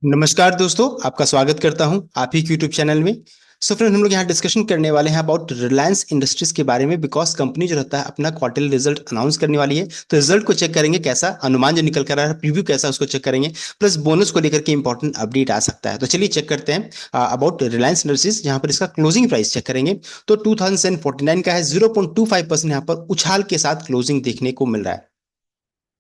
नमस्कार दोस्तों, आपका स्वागत करता हूं आप ही यूट्यूब चैनल में। सो फ्रेंड, हम लोग यहाँ डिस्कशन करने वाले हैं अबाउट रिलायंस इंडस्ट्रीज के बारे में, बिकॉज कंपनी जो रहता है अपना क्वार्टरली रिजल्ट अनाउंस करने वाली है। तो रिजल्ट को चेक करेंगे, कैसा अनुमान जो निकल कर रहा है, प्रीव्यू कैसा उसको चेक करेंगे, प्लस बोनस को लेकर के इंपॉर्टेंट अपडेट आ सकता है। तो चलिए चेक करते हैं अबाउट रिलायंस इंडस्ट्रीज, जहां पर इसका क्लोजिंग प्राइस चेक करेंगे। तो 2049 का है, 0.25% यहाँ पर उछाल के साथ क्लोजिंग देखने को मिल रहा है।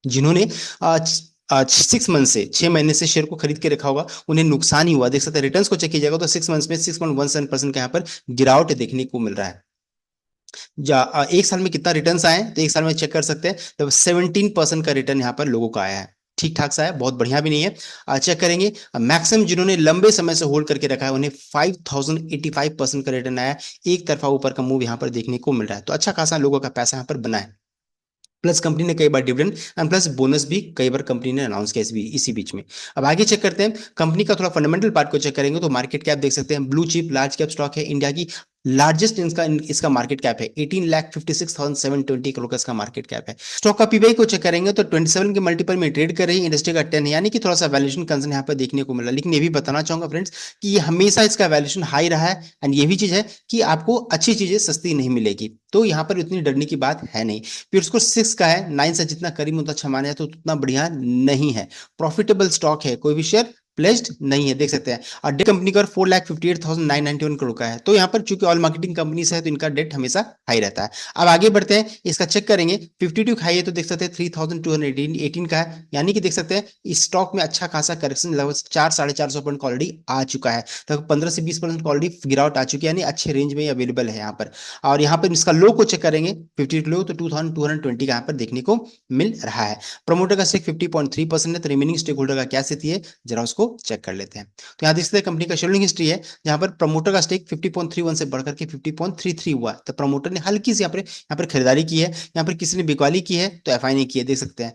जिन्होंने आज आज 6 मंथ से 6 महीने से शेयर को खरीद के रखा होगा, उन्हें नुकसान ही हुआ। देख सकते हैं रिटर्न्स को चेक कीजिएगा तो 6 मंथ्स में 6.17% का यहाँ पर गिरावट देखने को मिल रहा है। एक साल में कितना रिटर्न्स आए हैं, तो एक साल में चेक कर सकते हैं, तो 17% का रिटर्न यहाँ पर लोगों का आया है। ठीक ठाक सा है, बहुत बढ़िया भी नहीं है। चेक करेंगे मैक्सिमम जिन्होंने लंबे समय से होल्ड करके रखा है, उन्हें 5085% का रिटर्न आया है। एक तरफा ऊपर का मूव यहाँ पर देखने को मिल रहा है, तो अच्छा खासा लोगों का पैसा यहाँ पर बना है। प्लस कंपनी ने कई बार डिविडेंड एंड प्लस बोनस भी कई बार कंपनी ने अनाउंस किया इसी बीच में। अब आगे चेक करते हैं कंपनी का थोड़ा फंडामेंटल पार्ट को चेक करेंगे, तो मार्केट कैप देख सकते हैं, blue chip large cap stock है, इंडिया की लार्जेस्ट इसका मार्केट कैप है, 18,56,720 करोड़ का इसका मार्केट कैप है। स्टॉक का पीबाई को चेक करेंगे तो 27 के मल्टीपल में ट्रेड कर रही है, इंडस्ट्री का 10 है, यानी कि थोड़ा सा वैल्यूएशन कंसर्न यहाँ पर देखने को मिला। लेकिन ये भी बताना चाहूंगा फ्रेंड्स कि ये हमेशा इसका वैल्यूएशन हाई रहा है, एंड ये भी चीज है कि आपको अच्छी चीजें सस्ती नहीं मिलेगी, तो यहाँ पर इतनी डरने की बात है नहीं। फिर उसको 6 का है, 9 से जितना करीब उतना अच्छा माना है तो उतना बढ़िया नहीं है। प्रॉफिटेबल स्टॉक है, कोई भी शेयर प्लेस्ड नहीं है, देख सकते हैं। और डेट कंपनी का 4,58,991 करोड़ का है। तो यहाँ पर चूंकि ऑल मार्केटिंग कंपनीज है तो इनका डेट हमेशा हाई रहता है। अब आगे बढ़ते हैं, इसका चेक करेंगे 52 हाई है, तो देख सकते हैं 3,218 का है, यानी कि देख सकते हैं इस स्टॉक में अच्छा खासा करेक्शन लगभग 400-450 पॉइंट ऑलरेडी आ चुका है, तो 15 से 20% ऑलरेडी गिरावट आ चुकी है, यानी अच्छे रेंज में अवेलेबल है यहाँ पर। और यहाँ पर इसका लो को चेक करेंगे 50 लो, तो 2220 का यहाँ पर देखने को मिल रहा है। प्रमोटर का स्टेक 50.3% है, तो रिमेनिंग स्टेक होल्डर का क्या स्थिति है जरा उसको चेक कर लेते हैं। तो यहाँ देख सकते हैं कंपनी का शेयरिंग हिस्ट्री है, जहां पर प्रमोटर का स्टेक 50.31 से बढ़कर के 50.33 हुआ, तो प्रमोटर ने हल्की सी यहाँ पर खरीदारी की है। यहाँ पर किसी ने बिकवाली की है तो एफआई ने की है, देख सकते हैं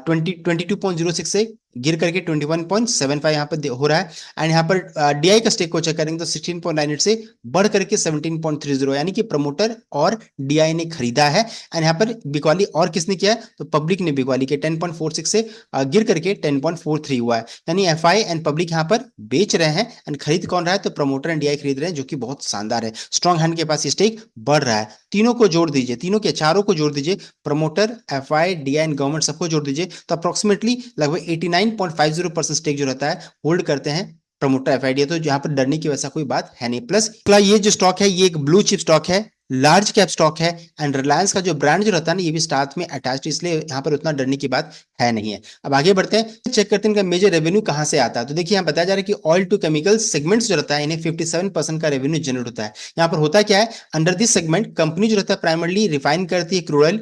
22.06 से गिर करके 21.75 यहाँ पर हो रहा है। एंड यहाँ पर डीआई का स्टेक को चेक करेंगे तो 16.98 से बढ़ करके 17.30, यानी कि प्रमोटर और डीआई ने खरीदा है। एंड यहाँ पर बिकवाली और किसने किया है, तो पब्लिक ने बिकवाली के 10.46 से गिर करके 10.43 हुआ है, यानी एफआई एंड पब्लिक यहाँ पर बेच रहे हैं, एंड खरीद कौन रहा है, तो प्रमोटर एंड डीआई खरीद रहे हैं, जो कि बहुत शानदार है। स्ट्रॉन्ग हैंड के पास स्टेक बढ़ रहा है। तीनों को जोड़ दीजिए, तीनों के चारों को जोड़ दीजिए, promoter FI DI and government सबको जोड़ दीजिए, तो अप्रोक्सीमेटली लगभग 89.50% स्टेक जो रहता है होल्ड करते हैं प्रमोटर एफआईडी, तो यहाँ पर डरने की वैसा कोई बात है नहीं। प्लस ये जो स्टॉक है ये एक ब्लू चिप स्टॉक है, लार्ज कैप स्टॉक है, एंड रिलायंस का जो ब्रांड जो रहता है ना ये भी साथ में अटैच्ड, इसलिए यहाँ पर उतना डरने की बात है नहीं है। अब आगे बढ़ते हैं, चेक करते हैं इनका मेजर रेवेन्यू कहां से आता है। तो देखिए यहाँ बताया जा रहा है कि ऑयल टू केमिकल सेगमेंट्स जो रहता है इन्हें 57% का रेवेन्यू जनरेट होता है। यहाँ पर होता क्या है, अंडर दिस सेगमेंट कंपनी जो रहता है प्राइमरली रिफाइन करती है crude oil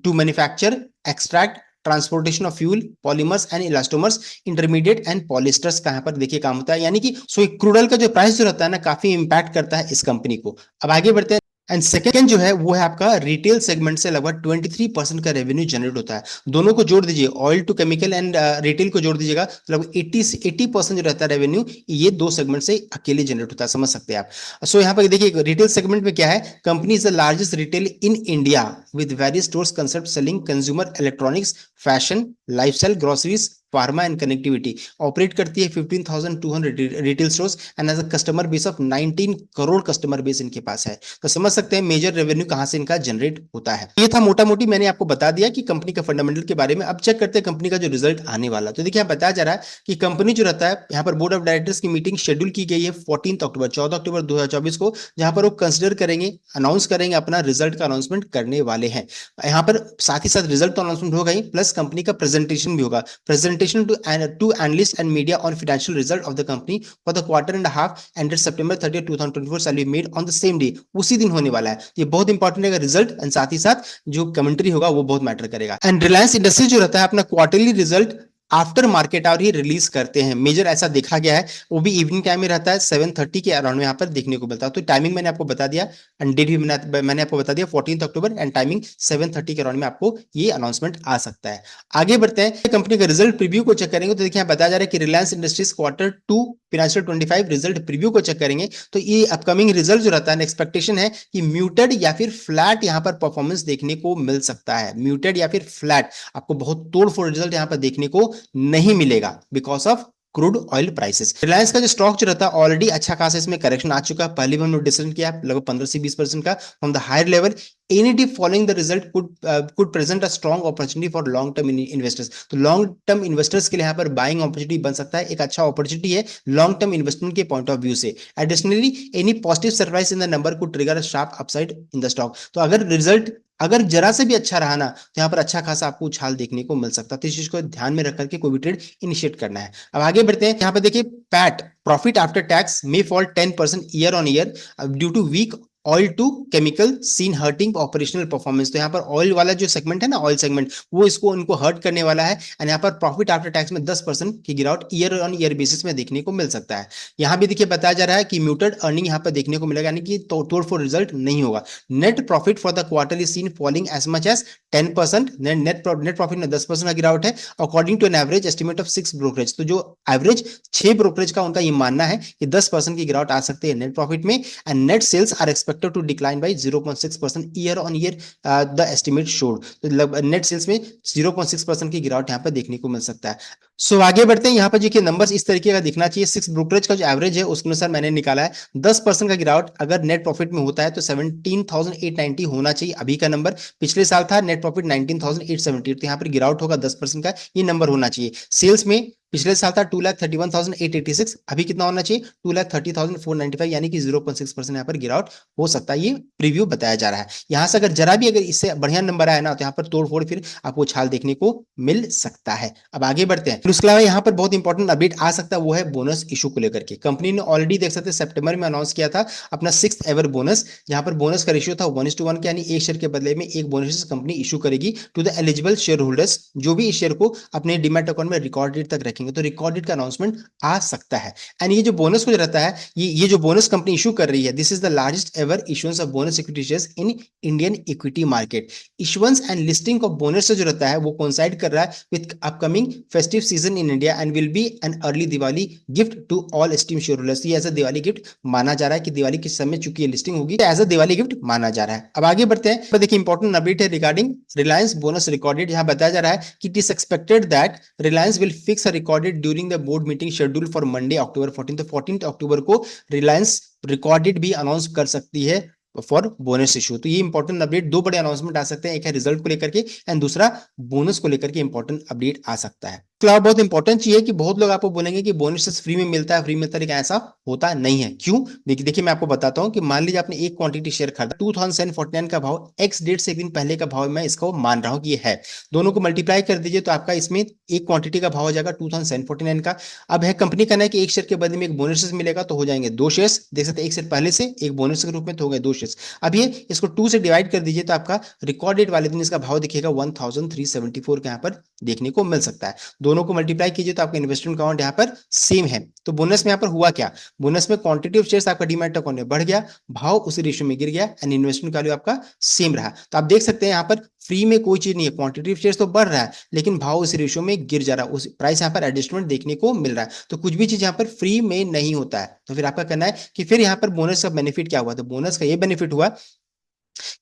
to manufacture, extract, transportation of fuel, polymers and elastomers, intermediate and polyesters का यहाँ पर देखिए काम होता है, यानी कि सो क्रूड ऑयल का जो प्राइस जो रहता है ना काफी इंपैक्ट करता है इस कंपनी को। अब आगे बढ़ते हैं, एंड सेकंड जो है वो है आपका रिटेल सेगमेंट से लगभग 23% का रेवेन्यू जनरेट होता है। दोनों को जोड़ दीजिए, oil to chemical and retail को जोड़ दीजिएगा, तो लगभग 80% जो रहता है रेवेन्यू ये दो सेगमेंट से अकेले जनरेट होता है, समझ सकते हैं आप। सो यहाँ पर देखिए रिटेल सेगमेंट में क्या है, company is the largest retail in India with various stores concept selling consumer electronics, fashion, lifestyle, groceries, pharma and connectivity. Operate करती है 15,200 retail stores and as a customer base of 19 crore customer base इनके पास है। तो समझ सकते हैं major revenue कहां से इनका जनरेट होता है। ये था मोटा मोटी मैंने आपको बता दिया कि कंपनी का फंडामेंटल के बारे में। अब चेक करते हैं कंपनी का जो रिजल्ट आने वाला। तो देखिए बताया जा रहा है कि कंपनी जो रहता है यहाँ पर बोर्ड ऑफ डायरेक्टर्स की मीटिंग शेड्यूल की गई है 14 अक्टूबर 2024 को, जहां पर वो कंसिडर करेंगे, अनाउंस करेंगे, अपना रिजल्ट का अनाउंसमेंट करने वाले हैं। यहाँ पर साथ ही साथ रिजल्ट तो अनाउंसमेंट होगा ही, प्लस कंपनी का प्रेजेंटेशन भी होगा, presentation to analysts and media on financial result of the company for the quarter and a half ended September 30, 2024 shall be made on the same day। उसी दिन होने वाला है, ये बहुत इंपॉर्टेंट है रिजल्ट, एंड साथ ही साथ जो कमेंट्री होगा वो बहुत मैटर करेगा। एंड रिलायंस इंडस्ट्री जो रहता है अपना quarterly result after market hour ही रिलीज करते हैं, मेजर ऐसा देखा गया है, वो भी इवनिंग टाइम में रहता है, 7:30 के अराउंड में यहाँ पर देखने को मिलता है। तो टाइमिंग मैंने आपको बता दिया, एंड डेट भी मैंने आपको बता दिया 14 अक्टूबर, एंड टाइमिंग 7:30 के अराउंड में आपको ये अनाउंसमेंट आ सकता है। आगे बढ़ते हैं, कंपनी का रिजल्ट प्रीव्यू को चेक करेंगे, तो देखिए बताया जा रहा है कि Reliance industries Q2 financial 25 result preview को चेक करेंगे, तो ये अपकमिंग रिजल्ट जो रहता है एक्सपेक्टेशन है कि म्यूटेड या फिर फ्लैट यहाँ पर परफॉर्मेंस देखने को मिल सकता है, म्यूटेड या फिर फ्लैट, आपको बहुत तोड़फोड़ रिजल्ट यहाँ पर देखने को नहीं मिलेगा because of crude oil prices. Reliance का जो स्टॉक जो रहता है ऑलरेडी अच्छा खासा इसमें करेक्शन आ चुका है, पहले भी हम लोग डिस्कशन किया लगभग 15 से 20% का from the higher level. Any dip following the result could present a strong opportunity for long term investors. तो लॉन्ग टर्म इन्वेस्टर्स के लिए यहाँ पर बाइंग अपॉर्चुनिटी बन सकता है, एक अच्छा अपॉर्चुनिटी है लॉन्ग टर्म इन्वेस्टमेंट के पॉइंट ऑफ व्यू से। Additionally any positive surprise in the number could trigger a sharp upside in the stock. तो अगर रिजल्ट अगर जरा से भी अच्छा रहा ना तो यहाँ पर अच्छा खासा आपको उछाल देखने को मिल सकता है, तो इस चीज को ध्यान में रख करके कोई भी ट्रेड इनिशिएट करना है। अब आगे बढ़ते हैं, यहाँ पर देखिए PAT profit after tax may fall 10% year on year due to weak oil to chemical seen hurting operational performance. तो यहाँ पर ऑयल वाला जो सेगमेंट है ना, ऑयल सेगमेंट, वो इसको उनको हर्ट करने वाला है। एंड यहाँ पर प्रॉफिट आफ्टर टैक्स में 10% की गिरावट ईयर ऑन ईयर बेसिस में देखने को मिल सकता है। यहाँ भी देखिए बताया जा रहा है कि म्यूटेड अर्निंग यहाँ पर देखने को मिलेगा, यानी कि तोड़फोड़ रिजल्ट नहीं होगा। Net profit for the quarter is seen falling as much as 10%। Net profit में 10% का गिरावट है according to an average estimate of 6 brokerage. तो जो एवरेज 6 ब्रोकरेज का उनका ये मानना है कि 10% की गिरावट आ सकती है नेट प्रॉफिट में। And net sales are expected to decline by 0.6% year on year the estimate showed. तो नेट सेल्स में 0.6% की गिरावट यहाँ पर देखने को मिल सकता है। सो आगे बढ़ते हैं, यहाँ पर देखिए नंबर्स इस तरीके का दिखना चाहिए। 6 ब्रोकरेज का जो एवरेज है उसके अनुसार मैंने निकाला है 10% का गिरावट अगर नेट प्रॉफिट में होता है तो 17,890 होना चाहिए अभी का नंबर। पिछले साल था नेट प्रॉफिट 19,870, तो यहाँ पर गिरावट होगा 10% का, ये नंबर होना चाहिए। सेल्स में पिछले साल था 2,31,886, अभी कितना होना चाहिए 2,30,495, यानी कि 0.6% यहाँ पर गिरावट हो सकता है, ये प्रीव्यू बताया जा रहा है। यहाँ से अगर जरा भी अगर इससे बढ़िया नंबर आया ना तो यहाँ पर तोड़फोड़ फिर आपको उछाल देखने को मिल सकता है। अब आगे बढ़ते हैं, उसके अलावा यहाँ पर बहुत इंपॉर्टेंट अपडेट आ सकता है, वो है बोनस इशू को लेकर के। कंपनी ने ऑलरेडी देख सकते सितंबर में अनाउंस किया था अपना 6th एवर बोनस, जहां पर बोनस का रेशियो था 1:1 यानी एक शेयर के बदले में एक बोनस कंपनी इशू करेगी to the eligible share holders, जो भी इस शेयर को अपने डीमैट अकाउंट में रिकॉर्ड डेट तक रखेंगे। तो रिकॉर्ड डेट का अनाउंसमेंट आ सकता है। एंड ये जो बोनस को रहता है, ये जो बोनस कंपनी इशू कर रही है, this is the largest ever issuance of bonus equity shares in Indian equity market. Issuance and listing of bonus जो रहता है वो कोइंसाइड कर रहा है with upcoming festive season in India and will be an early Diwali gift to all esteem share holders. ये as a Diwali gift माना जा रहा है कि दिवाली के समय चूंकि ये लिस्टिंग होगी, एज अ दिवाली गिफ्ट माना जा रहा है। अब आगे बढ़ते हैं, पर देखिए इंपॉर्टेंट अपडेट है रिगार्डिंग रिलायंस बोनस रिकॉर्डेड। यहां बताया जा रहा है कि it is expected that Reliance will fix a recorded during the board meeting schedule for Monday October 14। तो 14 अक्टूबर को रिलायंस रिकॉर्डेड भी अनाउंस कर सकती है फॉर बोनस इशू। तो ये इंपॉर्टेंट अपडेट, दो बड़े अनाउंसमेंट आ सकते हैं, एक है रिजल्ट को लेकर के एंड दूसरा बोनस को लेकर के इंपॉर्टेंट अपडेट आ सकता है। तो आप बहुत इंपॉर्टेंट चीज है कि बहुत लोग आपको बोलेंगे कि बोनस फ्री में मिलता है, फ्री मिलता है, लेकिन ऐसा होता नहीं है। क्यों? देखिए मैं आपको बताता हूं कि मान लीजिए आपने एक क्वांटिटी शेयर खरीदा 2749 का भाव, एक्स डेट से एक दिन पहले का भाव मैं इसको मान रहा हूं कि ये है, दोनों को मल्टीप्लाई कर दीजिए तो आपका इसमें एक क्वांटिटी का भाव हो जाएगा 2749 का। अब है कंपनी का ना कि एक शेयर के बदले में एक बोनस मिलेगा, तो हो जाएंगे दो शेयर्स, देख सकते हैं एक शेयर पहले से एक बोनस के रूप में, तो हो गए दो शेयर्स। अब ये इसको 2 से डिवाइड कर दीजिए तो आपका रिकॉर्ड डेट वाले दिन इसका भाव दिखेगा 1374 का यहाँ पर देखने को मिल सकता है। दोनों को मल्टीप्लाई कीजिए तो आपका इन्वेस्टमेंट अकाउंट यहाँ पर सेम है। तो बोनस में यहाँ पर हुआ क्या, बोनस में क्वांटिटी ऑफ शेयर्स आपका डीमैट अकाउंट में बढ़ गया, भाव उसी रेशियो में गिर गया एंड इन्वेस्टमेंट वैल्यू आपका सेम रहा। तो आप देख सकते हैं यहाँ पर फ्री में कोई चीज नहीं है, क्वांटिटी ऑफ शेयर्स तो बढ़ रहा है लेकिन भाव उस रेशियो में गिर जा रहा है, उस प्राइस यहाँ पर एडजस्टमेंट देखने को मिल रहा है। तो कुछ भी चीज यहाँ पर फ्री में नहीं होता है। तो फिर आपका कहना है कि फिर यहाँ पर बोनस का बेनिफिट क्या हुआ, तो बोनस का ये बेनिफिट हुआ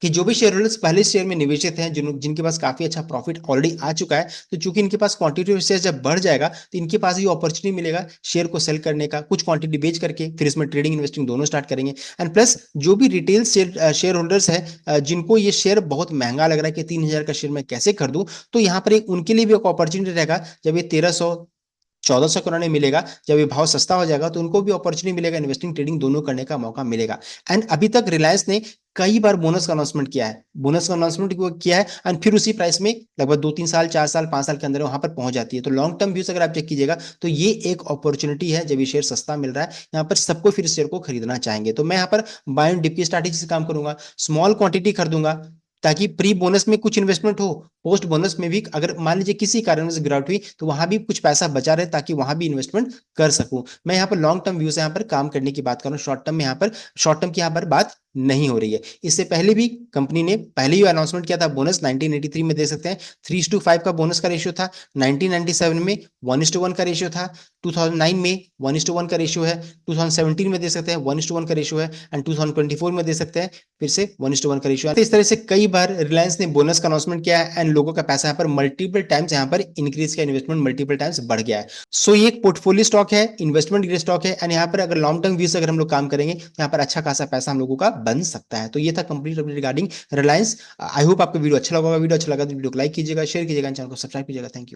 कि जो भी शेयर होल्डर्स पहले शेयर में निवेशित हैं, जिनके पास काफी अच्छा प्रॉफिट ऑलरेडी आ चुका है, तो चूंकि इनके पास क्वांटिटी ऑफ शेयर जब बढ़ जाएगा तो इनके पास ये अपॉर्चुनिटी मिलेगा शेयर को सेल करने का, कुछ क्वांटिटी बेच करके फिर इसमें ट्रेडिंग इन्वेस्टिंग दोनों स्टार्ट करेंगे। एंड प्लस जो भी रिटेल शेयर होल्डर्स है जिनको ये शेयर बहुत महंगा लग रहा है कि 3,000 का शेयर मैं कैसे खरीदूं, तो यहाँ पर एक उनके लिए भी एक अपॉर्चुनिटी रहेगा। जब ये 1,300 1,400 करोड़ में मिलेगा, जब ये भाव सस्ता हो जाएगा तो उनको भी अपॉर्चुनिटी मिलेगा, इन्वेस्टिंग ट्रेडिंग दोनों करने का मौका मिलेगा। एंड अभी तक रिलायंस ने कई बार बोनस का अनाउंसमेंट किया है, बोनस का अनाउंसमेंट किया है एंड फिर उसी प्राइस में लगभग 2-3 साल 4 साल 5 साल के अंदर वहां पर पहुंच जाती है। तो लॉन्ग टर्म व्यूज अगर आप चेक कीजिएगा तो ये एक अपॉर्चुनिटी है, जब ये शेयर सस्ता मिल रहा है यहाँ पर सबको फिर शेयर को खरीदना चाहेंगे। तो मैं यहाँ पर बाय एंड डिप की स्ट्रैटेजी से काम करूंगा, स्मॉल क्वांटिटी खरीदूंगा ताकि प्री बोनस में कुछ इन्वेस्टमेंट हो, पोस्ट बोनस में भी अगर मान लीजिए किसी कारण से गिरावट हुई तो वहां भी कुछ पैसा बचा रहे ताकि वहां भी इन्वेस्टमेंट कर सकूं। मैं यहाँ पर लॉन्ग टर्म व्यू से यहाँ पर काम करने की बात करूं, शॉर्ट टर्म में यहाँ पर शॉर्ट टर्म की यहाँ पर बात नहीं हो रही है। इससे पहले भी कंपनी ने पहले ही अनाउंसमेंट किया था बोनस 1983 में दे सकते हैं 3:5 का बोनस का रेशियो था, 1997 में 1:1 का रेशियो था, 2009 में 1:1 का रेशियो है, 2017 में दे सकते हैं 1:1 का रेशियो है, एंड 2024 में दे सकते हैं फिर से 1:1 का रेशियो है। तो इस तरह से कई बार रिलायंस ने बोनस का अनाउंसमेंट किया है एंड लोगों का पैसा यहाँ पर मल्टीपल टाइम्स यहाँ पर इंक्रीज किया, इन्वेस्टमेंट मल्टीपल टाइम्स बढ़ गया है। सो ये एक पोर्टफोलियो स्टॉक है, इन्वेस्टमेंट ग्रेड स्टॉक है, एंड यहाँ पर अगर लॉन्ग टर्म व्यू से अगर हम लोग काम करेंगे तो यहाँ पर अच्छा खासा पैसा हम लोगों का बन सकता है। तो ये था complete regarding Reliance. I hope आपको वीडियो अच्छा लगा होगा। वीडियो अच्छा लगा तो वीडियो को लाइक कीजिएगा, शेयर कीजिएगा, चैनल को सब्सक्राइब कीजिएगा। Thank you.